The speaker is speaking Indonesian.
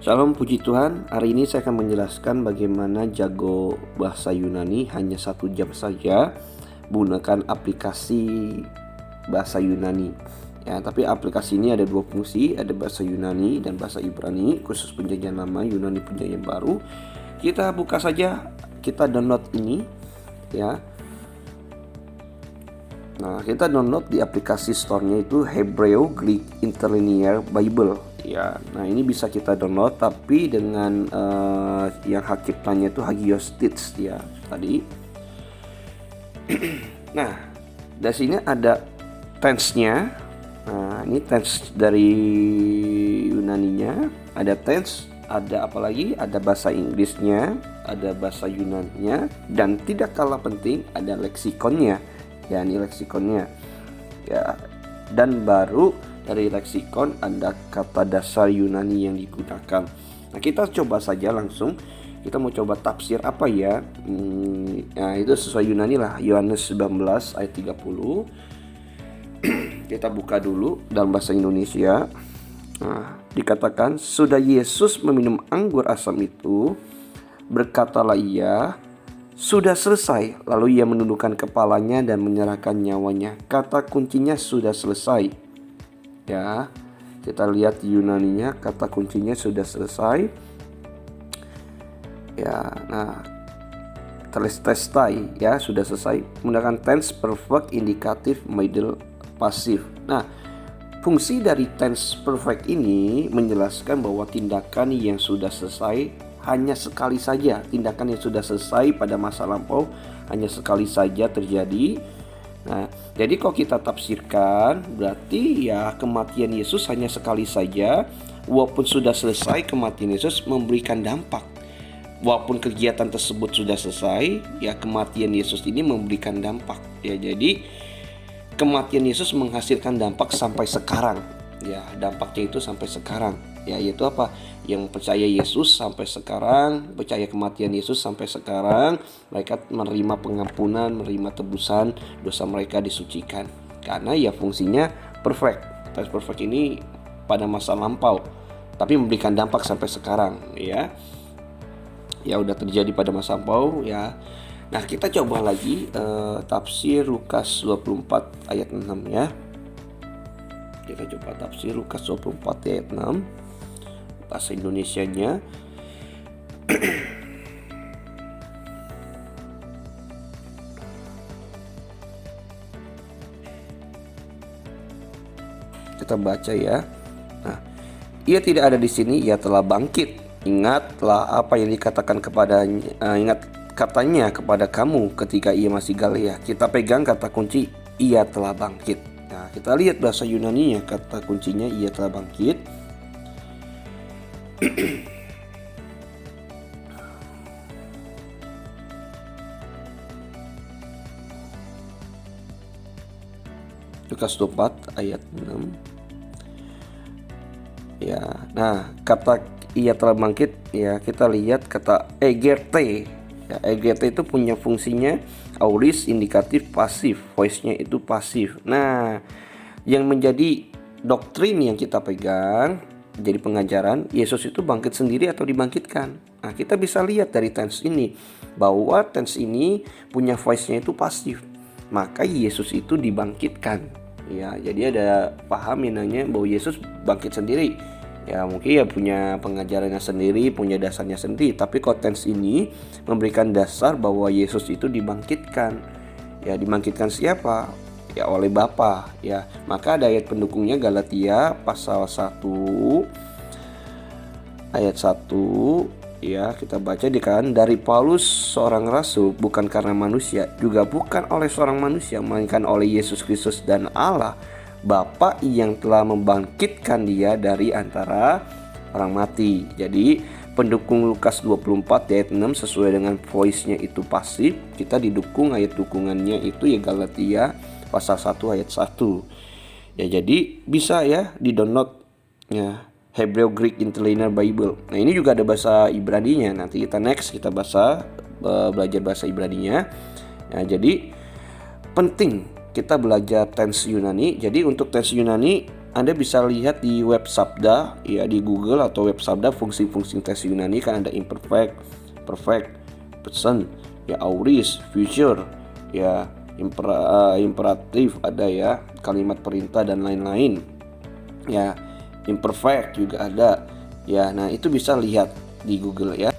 Salam puji Tuhan, hari ini saya akan menjelaskan bagaimana jago bahasa Yunani hanya 1 jam saja menggunakan aplikasi bahasa Yunani. Ya, tapi aplikasi ini ada 2 fungsi, ada bahasa Yunani dan bahasa Ibrani, khusus Perjanjian Lama, Yunani Perjanjian Baru. Kita buka saja, kita download ini ya. Nah, kita download di aplikasi store-nya itu Hebrew Greek Interlinear Bible ya. Nah, ini bisa kita download tapi dengan yang hak ciptanya itu Hagios Stitch ya tadi. Nah, dari sini ada tense-nya. Nah, ini tense dari Yunaninya, ada tense, ada apa lagi? Ada bahasa Inggrisnya, ada bahasa Yunaninya, dan tidak kalah penting ada leksikonnya. Ya, ini leksikonnya ya, dan baru dari leksikon ada kata dasar Yunani yang digunakan. Nah, kita coba saja langsung, kita mau coba tafsir apa ya. Nah, itu sesuai Yunani lah, Yohanes 19 ayat 30. Kita buka dulu dalam bahasa Indonesia. Nah, dikatakan, sudah Yesus meminum anggur asam itu, berkatalah ia, sudah selesai. Lalu ia menundukkan kepalanya dan menyerahkan nyawanya. Kata kuncinya sudah selesai. Ya, kita lihat di Yunaninya, kata kuncinya sudah selesai. Ya, nah, telestai ya, sudah selesai. Menggunakan tense perfect, indikatif, middle, pasif. Nah, fungsi dari tense perfect ini menjelaskan bahwa tindakan yang sudah selesai hanya sekali saja, tindakan yang sudah selesai pada masa lampau hanya sekali saja terjadi. Nah, jadi kalau kita tafsirkan berarti ya kematian Yesus hanya sekali saja. Walaupun sudah selesai, kematian Yesus memberikan dampak. Walaupun kegiatan tersebut sudah selesai, ya kematian Yesus ini memberikan dampak. Ya, jadi kematian Yesus menghasilkan dampak sampai sekarang. Ya, dampaknya itu sampai sekarang. Ya, yaitu apa? Yang percaya Yesus sampai sekarang, percaya kematian Yesus sampai sekarang, mereka menerima pengampunan, menerima tebusan, dosa mereka disucikan. Karena ya fungsinya perfect. Tense perfect ini pada masa lampau, tapi memberikan dampak sampai sekarang ya. Ya, udah terjadi pada masa lampau ya. Nah, kita coba lagi tafsir Lukas 24 ayat 6 ya. Kita coba tafsir Lukas 24 ayat 6 bahasa Indonesianya. Kita baca ya. Nah, ia tidak ada di sini, ia telah bangkit. Ingatlah apa yang dikatakan ingat katanya kepada kamu ketika ia masih Galilea. Kita pegang kata kunci ia telah bangkit. Nah, kita lihat bahasa Yunaninya, kata kuncinya ia telah bangkit. Lukas 24 ayat 6. Ya, nah kata ia telah bangkit ya, kita lihat kata egerte. Ya, egerte itu punya fungsinya aorist, indikatif, pasif. Voice-nya itu pasif. Nah, yang menjadi doktrin yang kita pegang, jadi pengajaran, Yesus itu bangkit sendiri atau dibangkitkan. Nah, kita bisa lihat dari tense ini bahwa tense ini punya voice-nya itu pasif. Maka Yesus itu dibangkitkan. Ya, jadi ada paham yang nanya bahwa Yesus bangkit sendiri. Ya, mungkin ya punya pengajarannya sendiri, punya dasarnya sendiri. Tapi kalau tense ini memberikan dasar bahwa Yesus itu dibangkitkan. Ya, dibangkitkan siapa? Ya, oleh Bapa ya. Maka ada ayat pendukungnya, Galatia pasal 1 ayat 1 ya, kita baca dari Paulus seorang rasul, bukan karena manusia, juga bukan oleh seorang manusia, melainkan oleh Yesus Kristus dan Allah Bapa yang telah membangkitkan dia dari antara orang mati. Jadi pendukung Lukas 24 ayat 6 sesuai dengan voice-nya itu pasif, kita didukung ayat dukungannya itu ya Galatia pasal 1 ayat 1. Ya, jadi bisa ya di-download ya Hebrew Greek Interlinear Bible. Nah, ini juga ada bahasa Ibraninya. Nanti kita belajar bahasa Ibraninya. Nah, jadi penting kita belajar tense Yunani. Jadi untuk tense Yunani Anda bisa lihat di web Sabda ya, di Google atau web Sabda fungsi-fungsi tes Yunani kan ada imperfect, perfect, present, ya aorist, future, ya imperatif ada ya, kalimat perintah dan lain-lain. Ya, imperfect juga ada. Ya, nah itu bisa lihat di Google ya.